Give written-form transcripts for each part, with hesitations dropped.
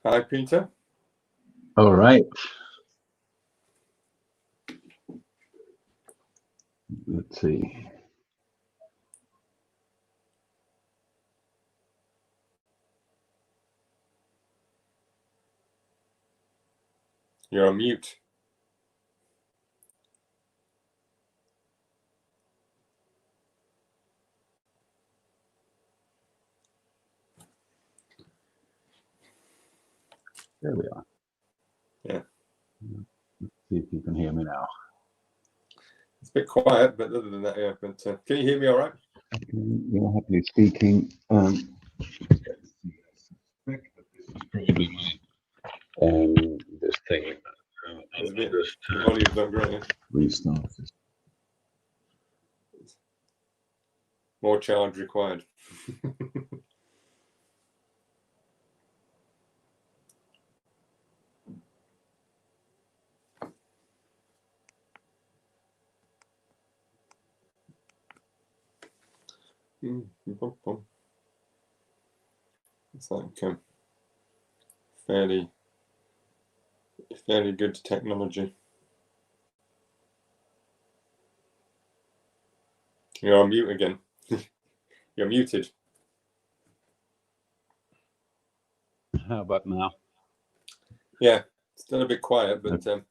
Hi, Peter. All right. Let's see. You're on mute. There we are. Yeah. Let's see if you can hear me now. It's a bit quiet, but other than that, yeah. But can you hear me all right? You're happily speaking. I suspect that this is probably my this thing. It's a bit, the volume's not great. Yeah? Restart this. More charge required. It's like fairly good technology. You're on mute again. You're muted. How about now? Yeah, still a bit quiet, but can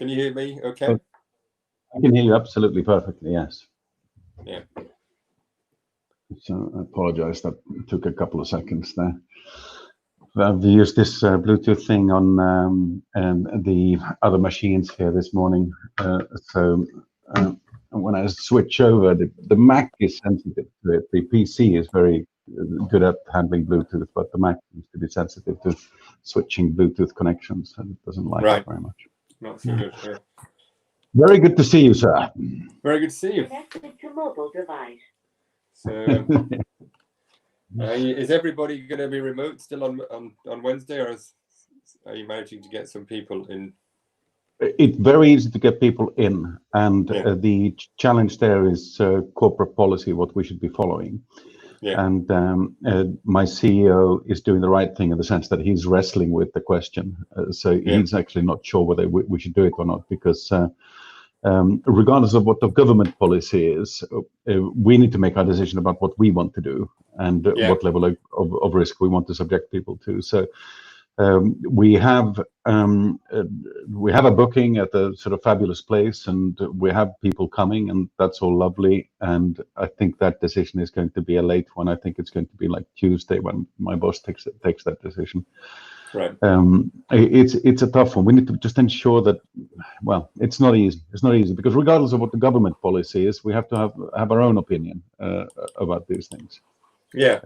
you hear me okay? I can hear you absolutely perfectly, yes. Yeah. So I apologize, that took a couple of seconds there. I've used this Bluetooth thing on the other machines here this morning. When I switch over, the Mac is sensitive to it. The PC is very good at handling Bluetooth, but the Mac seems to be sensitive to switching Bluetooth connections, and it doesn't like it very much. Not so good. Yeah. Very good to see you, sir. Very good to see you. Connected to mobile device. So, is everybody going to be remote still on Wednesday, or are you managing to get some people in? It's very easy to get people in, and the challenge there is corporate policy, what we should be following. Yeah. And my CEO is doing the right thing in the sense that he's wrestling with the question. He's actually not sure whether we should do it or not, because regardless of what the government policy is, we need to make our decision about what we want to do and what level of risk we want to subject people to. So we have a booking at a sort of fabulous place, and we have people coming, and that's all lovely. And I think that decision is going to be a late one. I think it's going to be like Tuesday when my boss takes that decision. Right. It's a tough one. We need to just ensure that, well, it's not easy. It's not easy because regardless of what the government policy is, we have to have our own opinion about these things. Yeah.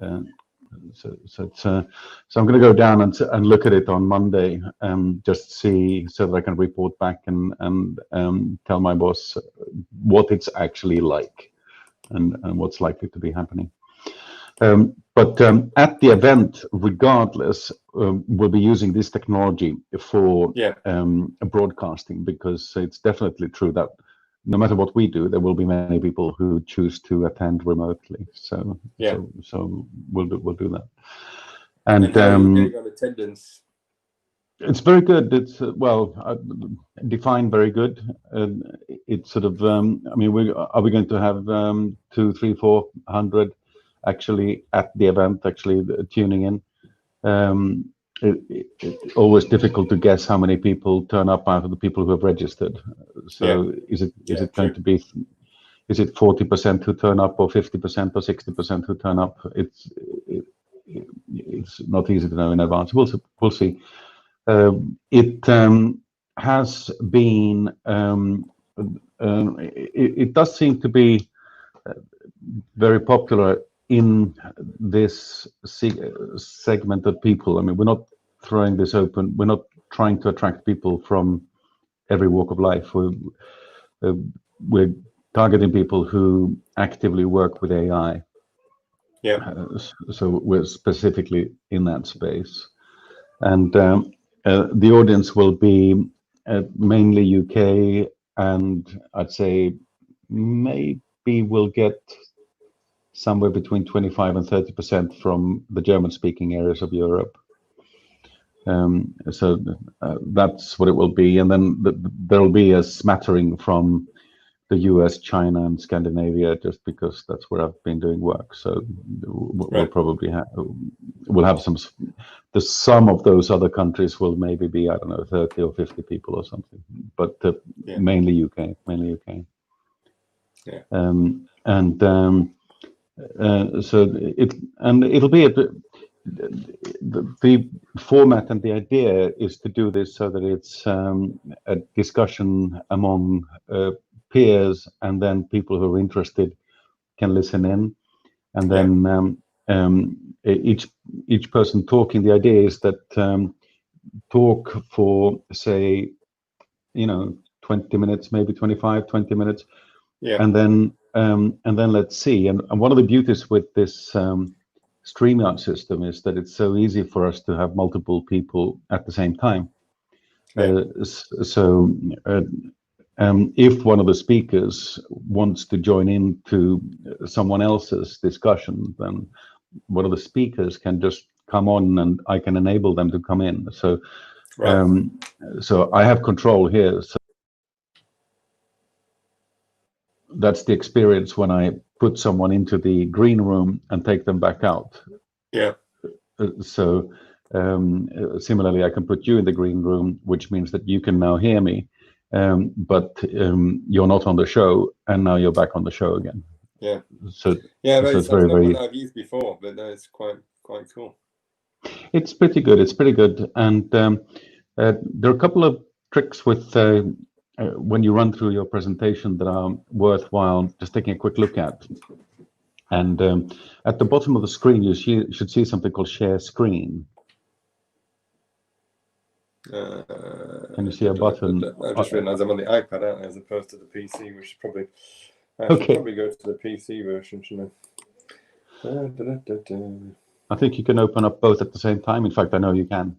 So I'm going to go down and look at it on Monday, just see so that I can report back and tell my boss what it's actually like and what's likely to be happening. But at the event, regardless, we'll be using this technology for broadcasting, because it's definitely true that no matter what we do, there will be many people who choose to attend remotely. So we'll do that. And how are you getting on attendance? It's very good. It's defined very good. It's sort of I mean, are we going to have 200, 300, 400 actually at the event, actually tuning in? It's always difficult to guess how many people turn up out of the people who have registered. So is it going to be, is it 40% who turn up, or 50%, or 60% who turn up? It's not easy to know in advance. We'll see. It has been. It does seem to be very popular in this segment of people. I mean, we're not throwing this open. We're not trying to attract people from every walk of life. We're targeting people who actively work with AI. Yeah. So we're specifically in that space, and the audience will be mainly UK, and I'd say maybe we'll get somewhere between 25 and 30% from the German-speaking areas of Europe. So that's what it will be, and then there'll be a smattering from the US, China, and Scandinavia, just because that's where I've been doing work. So we'll probably have some. The sum of those other countries will maybe be, I don't know, 30 or 50 people or something, but mainly UK. Yeah. So it'll be the format, and the idea is to do this so that it's a discussion among peers, and then people who are interested can listen in, and then each person talking. The idea is that talk for, say, 20 minutes, maybe 25, 20 minutes, and then let's see. And one of the beauties with this StreamYard system is that it's so easy for us to have multiple people at the same time. If one of the speakers wants to join into someone else's discussion, then one of the speakers can just come on, and I can enable them to come in. So, so I have control here. So that's the experience when I put someone into the green room and take them back out. So similarly, I can put you in the green room, which means that you can now hear me, but you're not on the show, and now you're back on the show again. So it's very, very. That I've used before, but it's quite cool. It's pretty good. It's pretty good, and there are a couple of tricks with when you run through your presentation that are worthwhile just taking a quick look at. And at the bottom of the screen, you should see something called Share Screen. Can you see a button? I just realised I'm on the iPad, aren't I, as opposed to the PC, which is probably I should probably go to the PC version, shouldn't I? I think you can open up both at the same time. In fact, I know you can.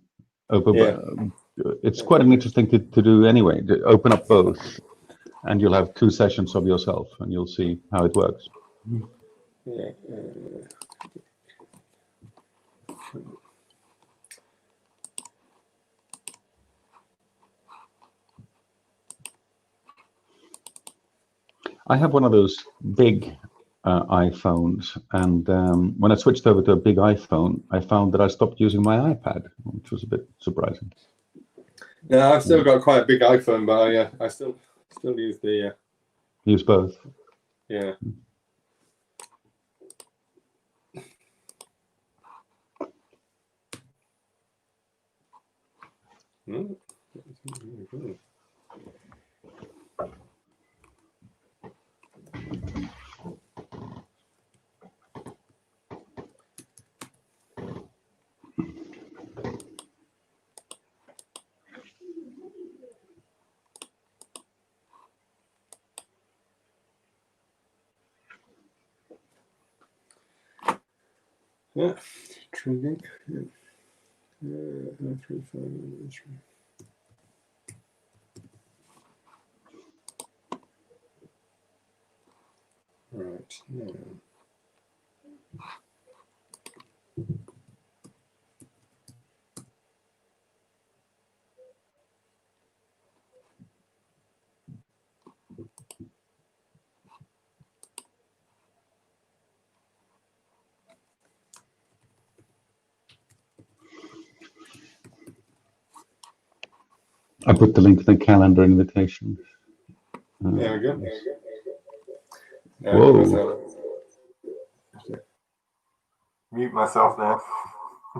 It's quite an interesting to do anyway. To open up both, and you'll have 2 sessions of yourself, and you'll see how it works. I have one of those big iPhones, and when I switched over to a big iPhone, I found that I stopped using my iPad, which was a bit surprising. Yeah, I've still got quite a big iPhone, but I still use the use both. Yeah. Intriguing. Right. Yeah. I put the link to the calendar invitation. There we go. Whoa. Mute myself now.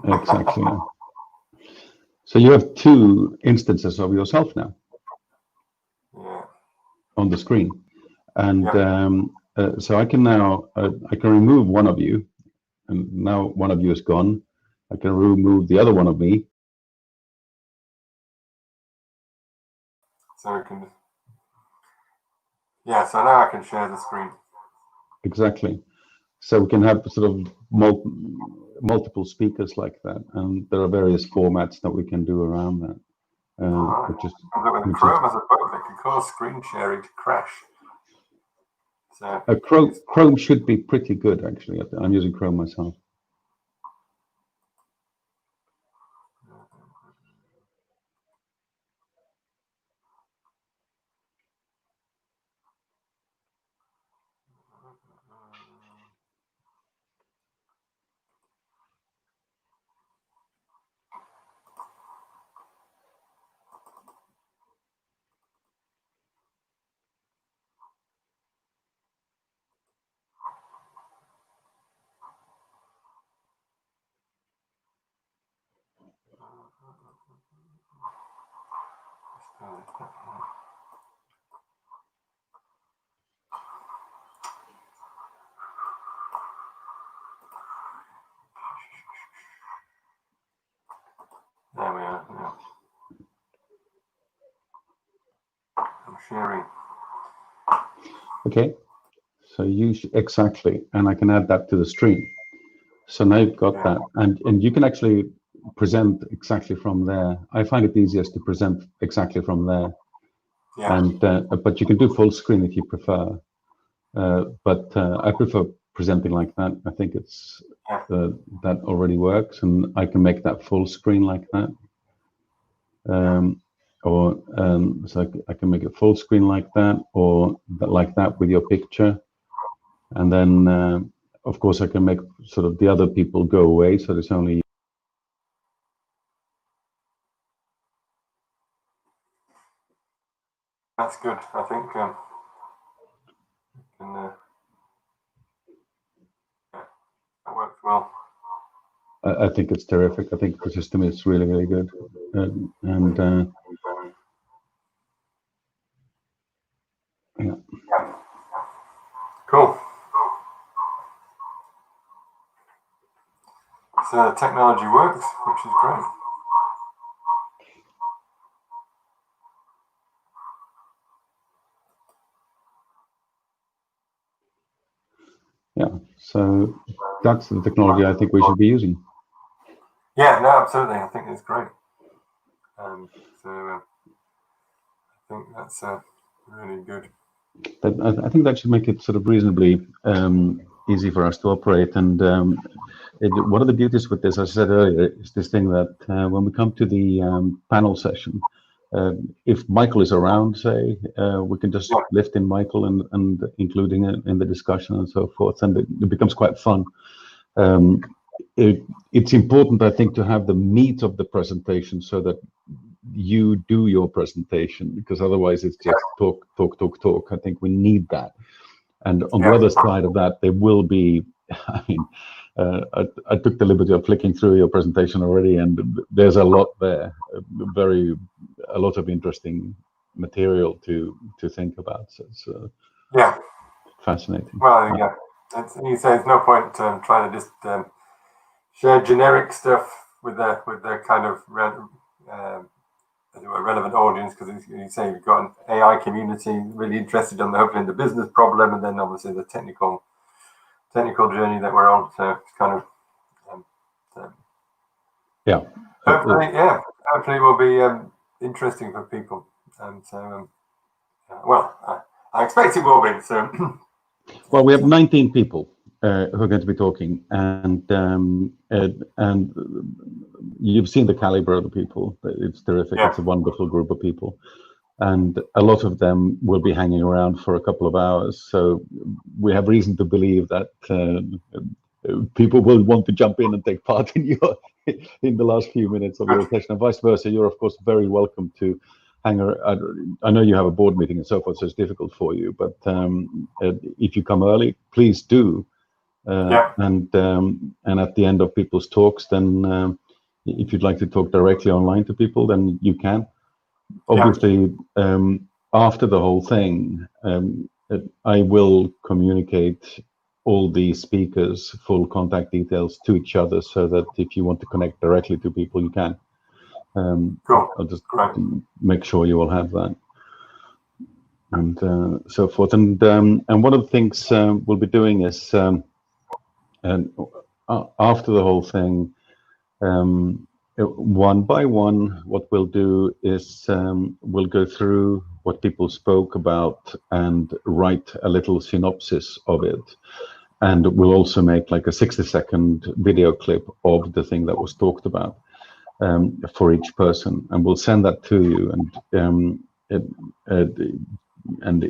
Exactly. So you have 2 instances of yourself now. Yeah. On the screen, and so I can now I can remove one of you, and now one of you is gone. I can remove the other one of me. So I can. Yeah. So now I can share the screen. Exactly. So we can have sort of multiple speakers like that, and there are various formats that we can do around that. Chrome has a bug that can cause screen sharing to crash. So Chrome should be pretty good, actually. I'm using Chrome myself. There we are. Yeah. I'm sharing. Okay, so exactly, and I can add that to the stream. So now you've got that, and you can actually present exactly from there. I find it easiest to present exactly from there. Yeah. And but you can do full screen if you prefer. But I prefer presenting like that. I think it's that already works, and I can make that full screen like that. So I can make it full screen like that, or like that with your picture, and then of course I can make sort of the other people go away, so there's only. That's good. I think that works well. I think it's terrific. I think the system is really, really good, and yeah. Cool. So technology works, which is great. Yeah, so that's the technology I think we should be using. Yeah, no, absolutely. I think it's great. I think that's really good. I think that should make it sort of reasonably easy for us to operate. And one of the beauties with this, as I said earlier, is this thing that when we come to the panel session, if Michael is around, say, we can just lift in Michael and including it in the discussion and so forth, and it becomes quite fun. It's important, I think, to have the meat of the presentation so that you do your presentation, because otherwise it's just talk. I think we need that. And on the other side of that, there will be, I mean, I took the liberty of flicking through your presentation already, and there's a lot there, a lot of interesting material to think about. So it's fascinating. Well, yeah, you say there's no point trying to just share generic stuff with the kind of relevant audience, because you say you've got an AI community really interested hopefully in the business problem, and then obviously the technical journey that we're on. So it's kind of hopefully it will be interesting for people. And so I expect it will be. So well, we have 19 people who are going to be talking, and you've seen the caliber of the people. It's terrific. It's a wonderful group of people, and a lot of them will be hanging around for a couple of hours. So we have reason to believe that people will want to jump in and take part in the last few minutes of your session, and vice versa. You're of course very welcome to hang around. I know you have a board meeting and so forth, so it's difficult for you. But if you come early, please do. And at the end of people's talks, then if you'd like to talk directly online to people, then you can. Obviously, after the whole thing, I will communicate all the speakers' full contact details to each other, so that if you want to connect directly to people, you can. I'll just make sure you will have that, and so forth. And one of the things we'll be doing is, and after the whole thing, one by one, what we'll do is we'll go through what people spoke about and write a little synopsis of it. And we'll also make like a 60-second video clip of the thing that was talked about. for each person, and we'll send that to you. And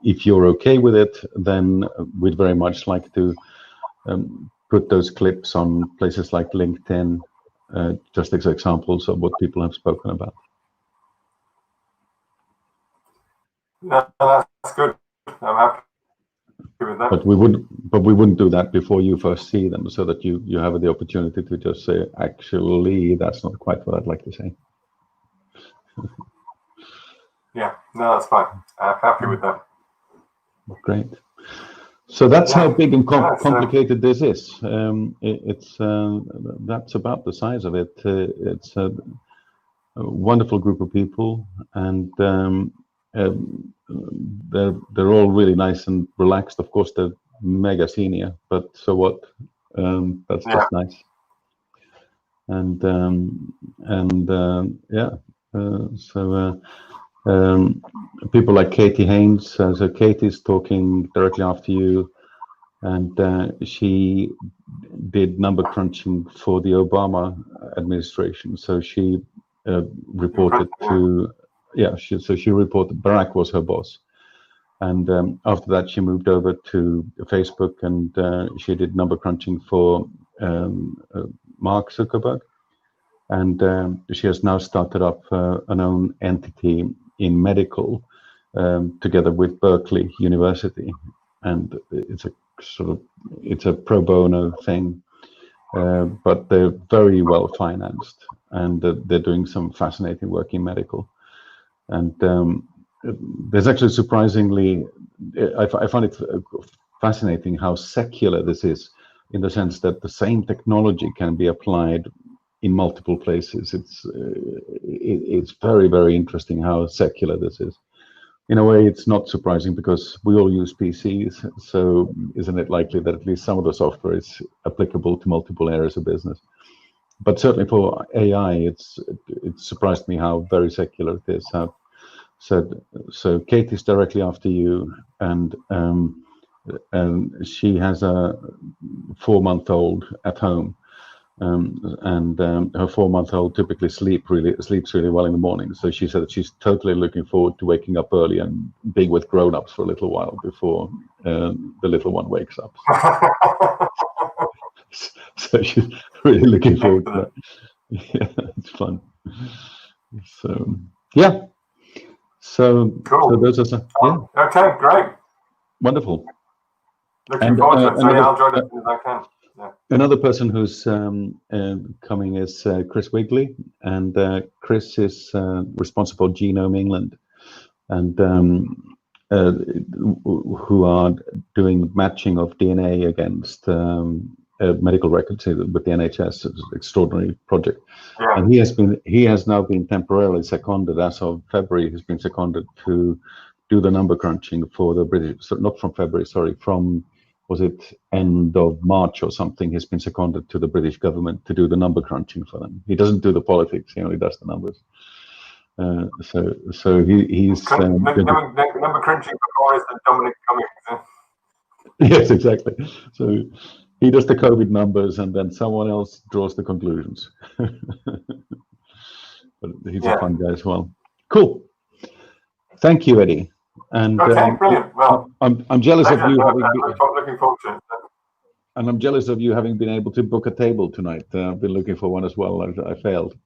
if you're okay with it, then we'd very much like to put those clips on places like LinkedIn, just as examples of what people have spoken about. No, that's good. I'm happy with that. But we wouldn't do that before you first see them, so that you have the opportunity to just say, actually, that's not quite what I'd like to say. Yeah, no, that's fine. I'm happy with that. Great. So that's how big and Yeah, complicated this is. That's about the size of it. It's a wonderful group of people, and they're all really nice and relaxed. Of course, they're mega senior, but so what? That's just nice. And people like Katie Haynes. So Katie's talking directly after you, and she did number crunching for the Obama administration. So she reported to, she reported, Barack was her boss. And after that, she moved over to Facebook, and she did number crunching for Mark Zuckerberg. And she has now started up an own entity in medical together with Berkeley University. And it's a pro bono thing, but they're very well financed, and they're doing some fascinating work in medical. And there's actually surprisingly, I find it fascinating how secular this is, in the sense that the same technology can be applied in multiple places. It's very, very interesting how secular this is. In a way, it's not surprising because we all use PCs, so isn't it likely that at least some of the software is applicable to multiple areas of business? But certainly for AI, it surprised me how very secular it is. So Katie's directly after you, and she has a 4-month-old at home, and her 4-month-old typically sleeps really well in the morning. So she said that she's totally looking forward to waking up early and being with grown-ups for a little while before the little one wakes up. So she's really looking forward to that. Yeah, it's fun. So yeah. So, cool. So those are some, Okay, great. Wonderful. Looking forward to it. So I'll join as soon as I can. Yeah. Another person who's coming is Chris Wigley, and Chris is responsible for Genome England, and who are doing matching of DNA against medical records with the NHS. It's an extraordinary project. Yeah. And he has now been temporarily seconded, as of February. He's been seconded to do the number crunching for the British. So not from February, sorry, from, was it end of March or something? He's been seconded to the British government to do the number crunching for them. He doesn't do the politics; he only does the numbers. So he's number crunching before is the Dominic Cummings. Yes, exactly. So he does the COVID numbers, and then someone else draws the conclusions. But he's a fun guy as well. Cool. Thank you, Eddie. And okay, brilliant. Well, I'm jealous of you. I'm looking forward to it. And I'm jealous of you having been able to book a table tonight. I've been looking for one as well. I failed.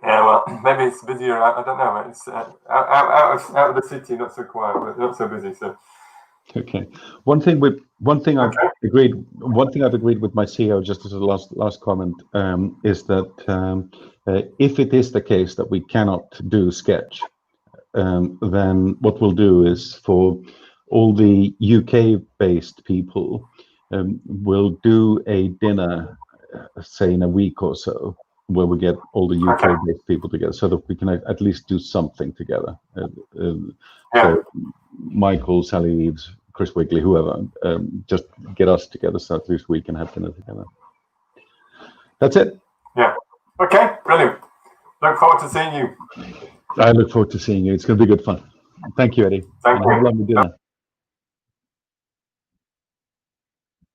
Yeah, well, maybe it's busier. I don't know. It's out of the city, not so quiet, but not so busy. So. Okay. One thing I've agreed with my CEO, just as a last comment, is that if it is the case that we cannot do Sketch, then what we'll do is, for all the UK-based people, we'll do a dinner, say in a week or so, where we get all the UK-based people together, so that we can at least do something together. So Michael, Sally Eves, Chris Wigley, whoever, just get us together so at least we can have dinner together. That's it. Yeah. Okay, brilliant. Look forward to seeing you. I look forward to seeing you. It's going to be good fun. Thank you, Eddie. Thank you. Have a lovely dinner.